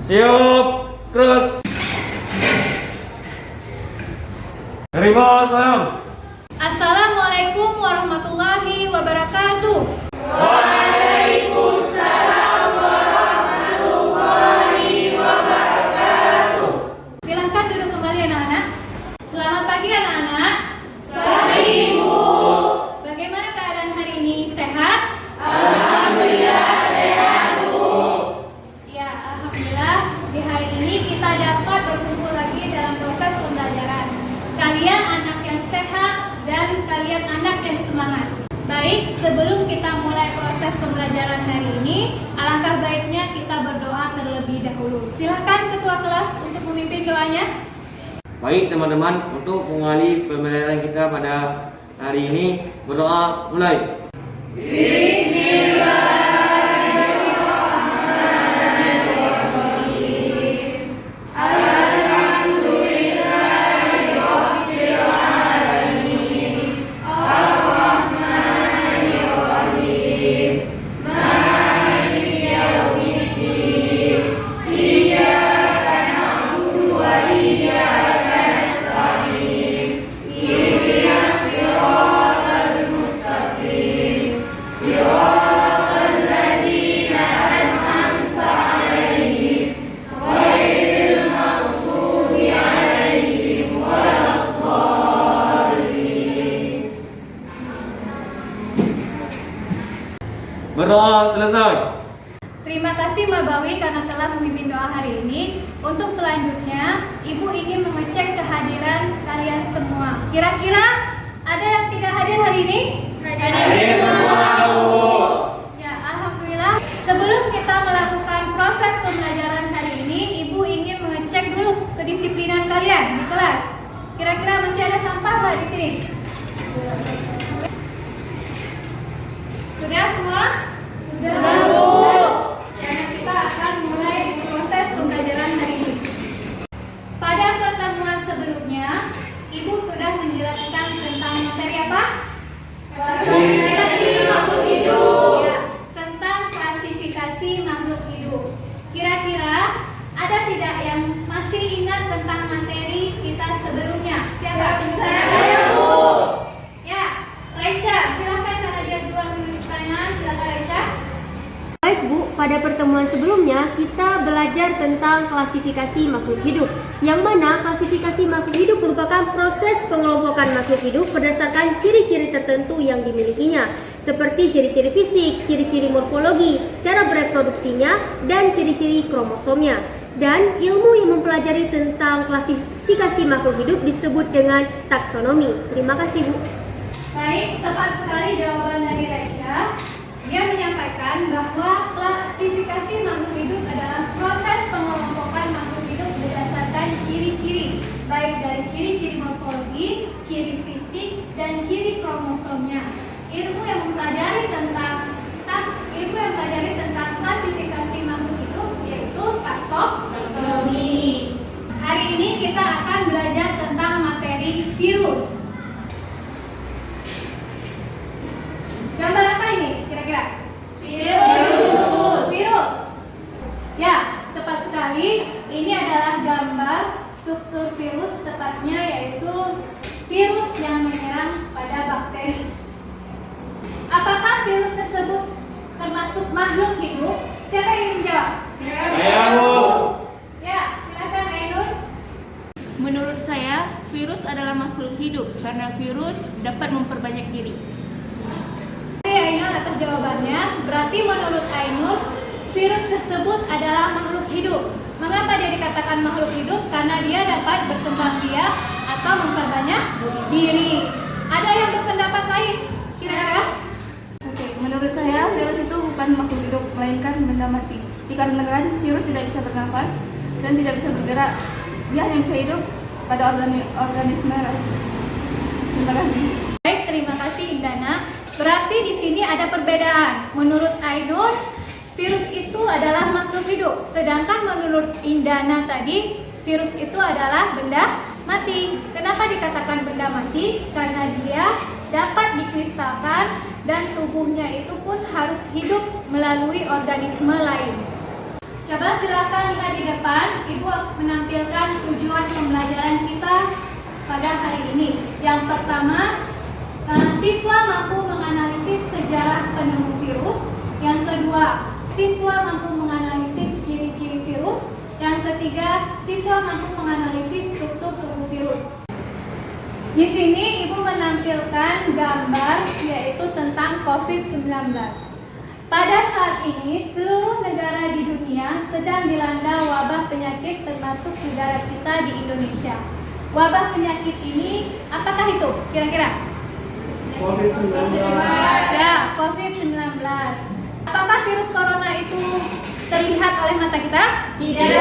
Siap, gerak. Terima sayang. Assalamualaikum warahmatullahi wabarakatuh. Waalaikumsalam warahmatullahi wabarakatuh. Silahkan duduk kembali anak-anak. Selamat pagi anak-anak. Pagi, Ibu. Bagaimana keadaan hari ini? Sehat? Alhamdulillah sehat, Bu. Ya, alhamdulillah di hari ini kita dapat berkumpul lagi dalam proses pembelajaran. Kalian anak yang sehat dan kalian anak yang semangat. Baik, sebelum kita mulai proses pembelajaran hari ini, alangkah baiknya kita berdoa terlebih dahulu. Silakan ketua kelas untuk memimpin doanya. Baik teman-teman, untuk mengawali pembelajaran kita pada hari ini, berdoa mulai. Berdoa selesai. Terima kasih Mbak Bawi karena telah memimpin doa hari ini. Untuk selanjutnya, Ibu ingin mengecek kehadiran kalian semua. Kira-kira ada yang tidak hadir hari ini? Hadir semua, Bu. Ya, alhamdulillah. Sebelum kita melakukan proses pembelajaran hari ini, Ibu ingin mengecek dulu kedisiplinan kalian di kelas. Kira-kira masih ada sampah nggak di sini? Sudah semua? Sudah, Bu. Karena kita akan mulai proses pembelajaran hari ini. Pada pertemuan sebelumnya, Ibu sudah menjelaskan tentang materi apa? Klasifikasi makhluk hidup. Ya, tentang klasifikasi makhluk hidup. Kira-kira ada tidak yang masih ingat tentang materi kita sebelumnya? Siapa? Saya, Bu. Ya, Raisya, silakan karena dia duluan bertanya. Silakan Raisya. Baik Bu, pada pertemuan sebelumnya kita belajar tentang klasifikasi makhluk hidup, yang mana klasifikasi makhluk hidup merupakan proses pengelompokan makhluk hidup berdasarkan ciri-ciri tertentu yang dimilikinya, seperti ciri-ciri fisik, ciri-ciri morfologi, cara bereproduksinya, dan ciri-ciri kromosomnya. Dan ilmu yang mempelajari tentang klasifikasi makhluk hidup disebut dengan taksonomi. Terima kasih Bu. Baik, tepat sekali jawaban dari Raisya. Dia menyampaikan bahwa klasifikasi makhluk hidup adalah proses pengelompokan makhluk hidup berdasarkan ciri-ciri, baik dari ciri-ciri morfologi, ciri fisik, dan ciri kromosomnya. Ilmu yang mempelajari tentang klasifikasi makhluk hidup yaitu taksonomi. Hari ini kita akan belajar tentang materi virus. Gambar apa ini kira-kira? Virus. Ya, tepat sekali. Ini adalah gambar struktur virus, tepatnya yaitu virus yang menyerang pada bakteri. Apakah virus tersebut termasuk makhluk hidup? Siapa yang ingin menjawab? Saya, Bu. Ya, silakan Ainun. Menurut saya, virus adalah makhluk hidup karena virus dapat memperbanyak diri. Ainun atas jawabannya. Berarti menurut Ainun, virus tersebut adalah makhluk hidup. Mengapa dia dikatakan makhluk hidup? Karena dia dapat berkembang biak atau memperbanyak diri. Ada yang berpendapat lain? Kira-kira? Oke, menurut saya virus itu bukan makhluk hidup, melainkan benda mati. Dikarenakan virus tidak bisa bernafas dan tidak bisa bergerak, dia hanya bisa hidup pada organisme. Terima kasih. Baik, terima kasih Indana. Berarti di sini ada perbedaan. Menurut Ainun, virus itu adalah makhluk hidup. Sedangkan menurut Indana tadi, virus itu adalah benda mati. Kenapa dikatakan benda mati? Karena dia dapat dikristalkan dan tubuhnya itu pun harus hidup melalui organisme lain. Coba silakan lihat di depan, Ibu menampilkan tujuan pembelajaran kita pada hari ini. Yang pertama, siswa mampu menganalisis sejarah penemu virus. Yang kedua, siswa mampu menganalisis ciri-ciri virus. Yang ketiga, siswa mampu menganalisis struktur tubuh virus. Di sini Ibu menampilkan gambar yaitu tentang COVID-19. Pada saat ini, seluruh negara di dunia sedang dilanda wabah penyakit termasuk negara kita di Indonesia. Wabah penyakit ini, apakah itu kira-kira? COVID-19. Ya, COVID-19. Apakah virus corona itu terlihat oleh mata kita? Tidak.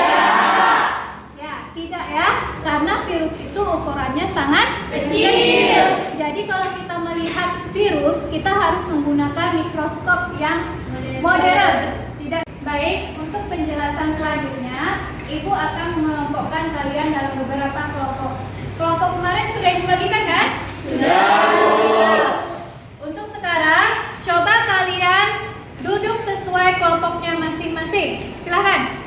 Ya, tidak ya, karena virus itu ukurannya sangat Kecil. Jadi kalau kita melihat virus, kita harus menggunakan mikroskop yang modern. Tidak baik. Untuk penjelasan selanjutnya, Ibu akan mengelompokkan kalian dalam beberapa kelompok. Kelompok kemarin sudah dibagikan kan? Sudah. Untuk sekarang, coba kalian duduk sesuai kelompoknya masing-masing. Silahkan.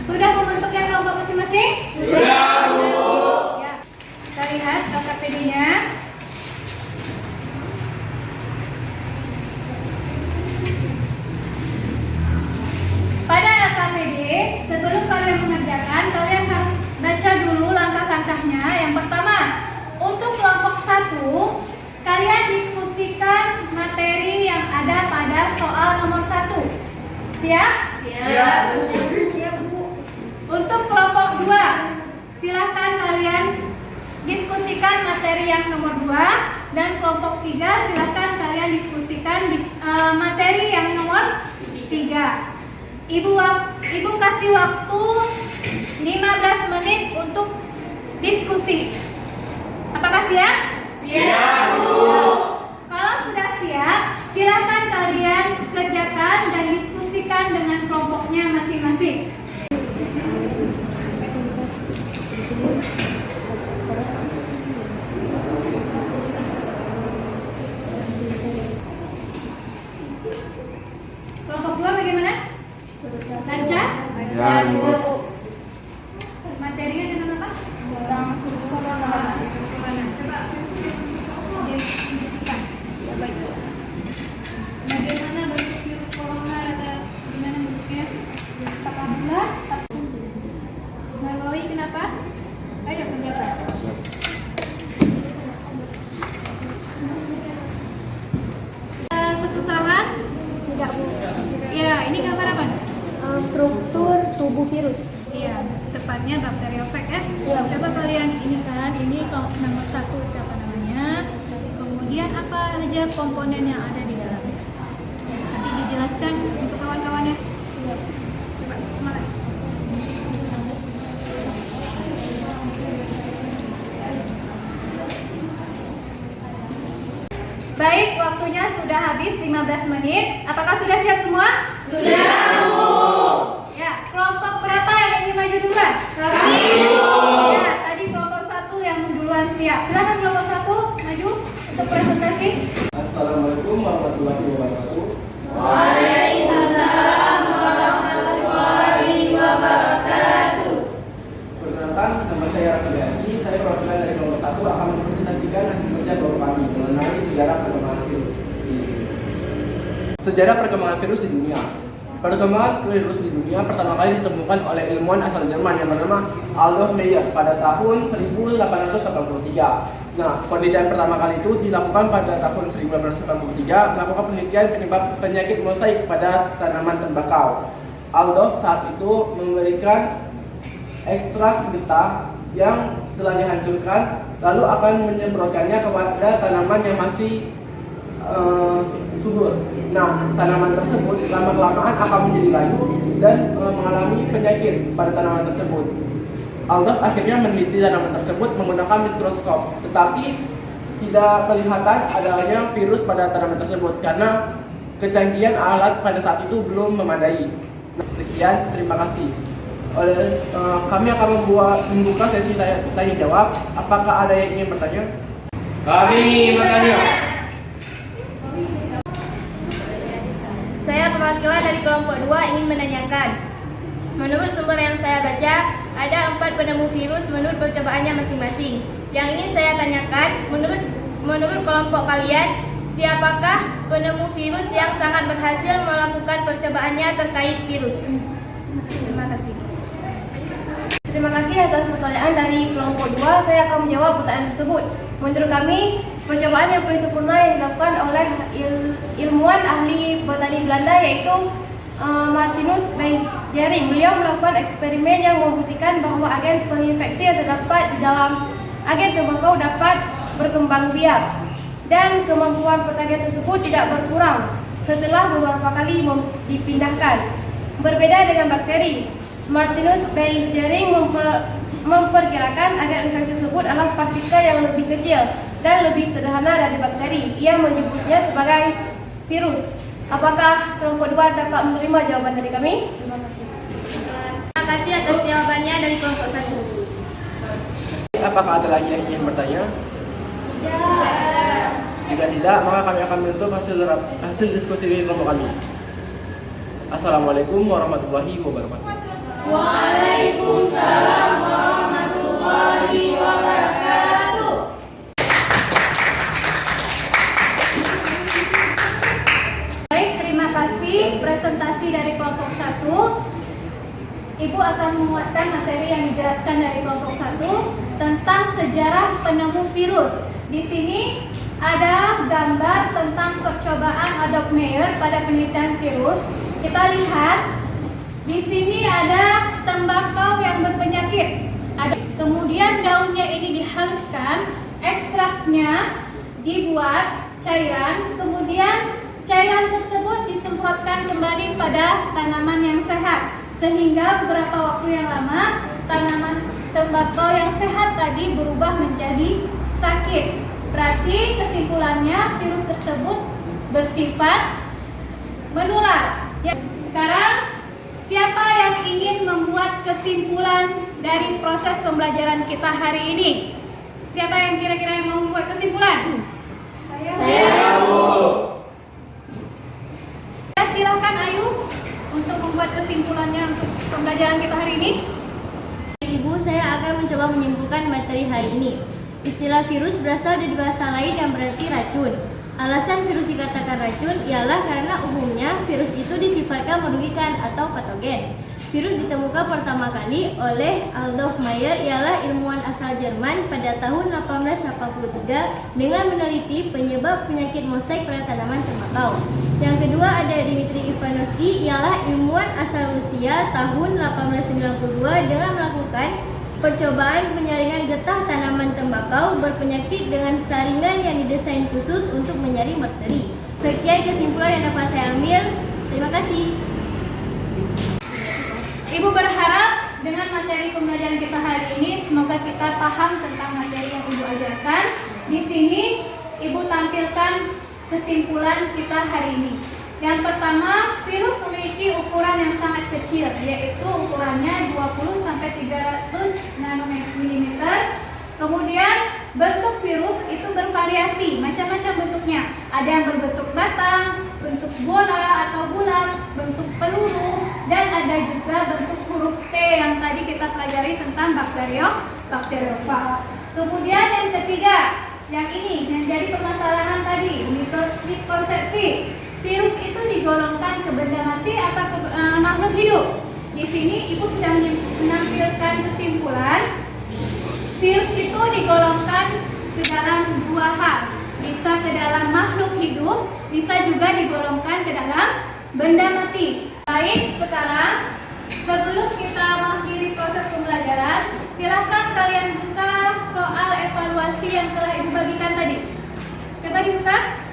Sudah membentuk yang kelompok masing-masing? Sudah, Bu. Ya. Kita lihat LKPD-nya. Pada LKPD, sebelum kalian mengerjakan, kalian harus baca dulu langkah-langkahnya. Yang pertama, untuk kelompok 1, kalian diskusikan materi yang ada pada soal nomor 1. Siap? Siap, Bu. Untuk kelompok 2, silahkan kalian diskusikan materi yang nomor 2. Dan kelompok 3, silahkan kalian diskusikan materi yang nomor 3. Ibu kasih waktu 15 menit untuk diskusi. Apakah siap? Siap, Bu. Kalau sudah siap, silakan kalian kerjakan dan diskusikan dengan kelompoknya masing-masing. Kelompok 2 bagaimana? Lancar? Lancar, Bu. Materinya dengan apa? Coba. Bagaimana bentuk virus corona atau gimana bentuknya? Apakah bulat? Marwawi kenapa? Ayo kerjakan. Kesusahan? Tidak, Bu. Ya, ini gambar apa? Struktur tubuh virus. Iya, tepatnya bakteriofag ya. Iya. Coba kalian ini kan, ini nomor 1 itu apa namanya? Kemudian apa aja komponen yang ada di dalamnya? Nanti dijelaskan untuk kawan-kawannya. Iya. Coba semangat. Baik, waktunya sudah habis 15 menit. Apakah sudah siap semua? Sudah, Bu. Ya, kelompok berapa yang ingin maju duluan? Kami, Bu. Ya, tadi kelompok 1 yang duluan siap. Silakan kelompok 1 maju untuk presentasi. Assalamualaikum warahmatullahi wabarakatuh. Waalaikumsalam warahmatullahi wabarakatuh. Perkenalkan, nama saya Raffi Haji. Saya perwakilan dari kelompok 1 akan mempresentasikan hasil kerja kelompok kami mengenai sejarah perkembangan virus. Sejarah perkembangan virus di dunia. Perkembangan virus di dunia pertama kali ditemukan oleh ilmuwan asal Jerman yang bernama Adolf Meyer pada tahun 1883. Nah, penelitian pertama kali itu dilakukan pada tahun 1883 melakukan penelitian penyebab penyakit mosaik pada tanaman tembakau. Adolf saat itu memberikan ekstrak getah yang telah dihancurkan lalu akan menyemprotkannya kepada tanaman yang masih subur. Nah, tanaman tersebut lama-kelamaan akan menjadi layu dan mengalami penyakit pada tanaman tersebut. Adolf akhirnya meneliti tanaman tersebut menggunakan mikroskop, tetapi tidak kelihatan adanya virus pada tanaman tersebut karena kecanggihan alat pada saat itu belum memadai. Nah, sekian, terima kasih. Kami akan membuka sesi tanya jawab. Apakah ada yang ingin bertanya? Kami ingin bertanya. Saya perwakilan dari kelompok 2 ingin menanyakan. Menurut sumber yang saya baca, ada 4 penemu virus menurut percobaannya masing-masing. Yang ingin saya tanyakan, menurut kelompok kalian, siapakah penemu virus yang sangat berhasil melakukan percobaannya terkait virus? Terima kasih. Terima kasih atas pertanyaan dari kelompok 2. Saya akan menjawab pertanyaan tersebut. Menurut kami, percobaan yang paling sempurna yang dilakukan oleh ilmuwan ahli botani Belanda yaitu Martinus Beijering. Beliau melakukan eksperimen yang membuktikan bahwa agen penginfeksi yang terdapat di dalam agen tembakau dapat berkembang biak dan kemampuan patogen tersebut tidak berkurang setelah beberapa kali dipindahkan. Berbeda dengan bakteri, Martinus Beijering memperkirakan agen infeksi tersebut adalah partikel yang lebih kecil dan lebih sederhana dari bakteri. Ia menyebutnya sebagai virus. Apakah kelompok 2 dapat menerima jawaban dari kami? Terima kasih. Terima kasih atas jawabannya dari kelompok 1. Apakah ada lagi yang ingin bertanya? Jika tidak, maka kami akan menutup hasil diskusi di kelompok kami. Assalamualaikum warahmatullahi wabarakatuh. Waalaikumsalam warahmatullahi wabarakatuh. Baik, terima kasih presentasi dari kelompok 1. Ibu akan menguatkan materi yang dijelaskan dari kelompok 1 tentang sejarah penemu virus. Di sini ada gambar tentang percobaan Adolf Meyer pada penelitian virus. Kita lihat di sini ada tembakau yang berpenyakit. Kemudian daunnya ini dihaluskan, ekstraknya dibuat cairan, kemudian cairan tersebut disemprotkan kembali pada tanaman yang sehat. Sehingga beberapa waktu yang lama tanaman tembakau yang sehat tadi berubah menjadi sakit. Berarti kesimpulannya virus tersebut bersifat menular. Sekarang siapa yang ingin membuat kesimpulan dari proses pembelajaran kita hari ini? Siapa yang kira-kira yang mau membuat kesimpulan? Saya. Ya, silakan Ayu untuk membuat kesimpulannya untuk pembelajaran kita hari ini. Ibu, saya akan mencoba menyimpulkan materi hari ini. Istilah virus berasal dari bahasa lain yang berarti racun. Alasan virus dikatakan racun ialah karena umumnya virus itu disifatkan merugikan atau patogen. Virus ditemukan pertama kali oleh Adolf Meyer, ialah ilmuwan asal Jerman pada tahun 1883 dengan meneliti penyebab penyakit mosaik pada tanaman tembakau. Yang kedua ada Dmitri Ivanovsky, ialah ilmuwan asal Rusia tahun 1892 dengan melakukan percobaan penyaringan getah tanaman tembakau berpenyakit dengan saringan yang didesain khusus untuk menyaring bakteri. Sekian kesimpulan yang dapat saya ambil. Terima kasih. Ibu berharap dengan materi pembelajaran kita hari ini semoga kita paham tentang materi yang Ibu ajarkan. Di sini Ibu tampilkan kesimpulan kita hari ini. Yang pertama, virus memiliki ukuran yang sangat kecil, yaitu ukurannya 20 sampai 300 nanometer. Kemudian bentuk virus itu bervariasi, macam-macam bentuknya. Ada yang berbentuk batang, bentuk bola atau bulat, bentuk peluru, dan ada juga bentuk huruf T yang tadi kita pelajari tentang bakteriofag. Kemudian yang ketiga, yang ini yang jadi permasalahan tadi, miskonsepsi. Virus itu digolongkan ke benda mati apa ke makhluk hidup? Di sini Ibu sudah menampilkan kesimpulan. Virus itu digolongkan ke dalam dua hal. Bisa ke dalam makhluk hidup, bisa juga digolongkan ke dalam benda mati. Baik, sekarang sebelum kita mengakhiri proses pembelajaran, silakan kalian buka soal evaluasi yang telah Ibu bagikan tadi. Coba dibuka.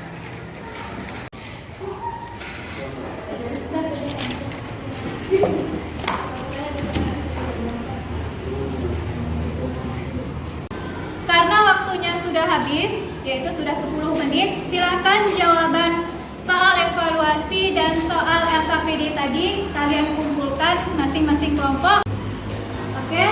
Karena waktunya sudah habis, yaitu sudah 10 menit, silakan jawaban soal evaluasi dan soal LKPD tadi kalian kumpulkan masing-masing kelompok. Oke,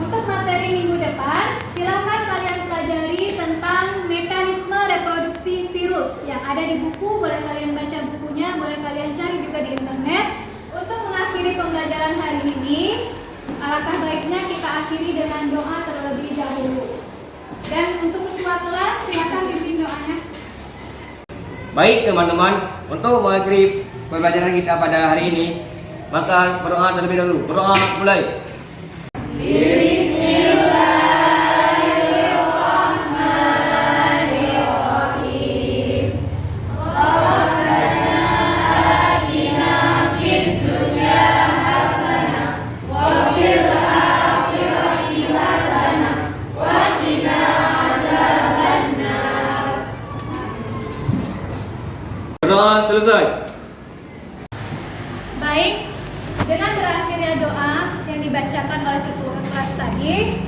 untuk materi minggu depan, silakan kalian pelajari tentang mekanisme reproduksi virus yang ada di buku. Boleh kalian baca bukunya, boleh kalian cari juga di internet. Untuk mengakhiri pembelajaran hari ini, alangkah baiknya kita akhiri dengan doa terlebih dahulu. Dan untuk ketua kelas, silakan pimpin doanya. Baik teman-teman, untuk mengakhiri pembelajaran kita pada hari ini, maka berdoa terlebih dahulu. Berdoa mulai. Berdoa selesai. Baik, dengan berakhirnya doa yang dibacakan oleh ketua kelas tadi,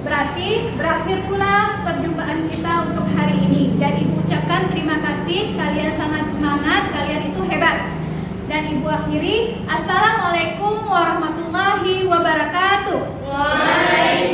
berarti berakhir pula perjumpaan kita untuk hari ini. Dan Ibu ucapkan terima kasih, kalian sangat semangat, kalian itu hebat. Dan Ibu akhiri, Assalamualaikum warahmatullahi wabarakatuh. Waalaikumsalam.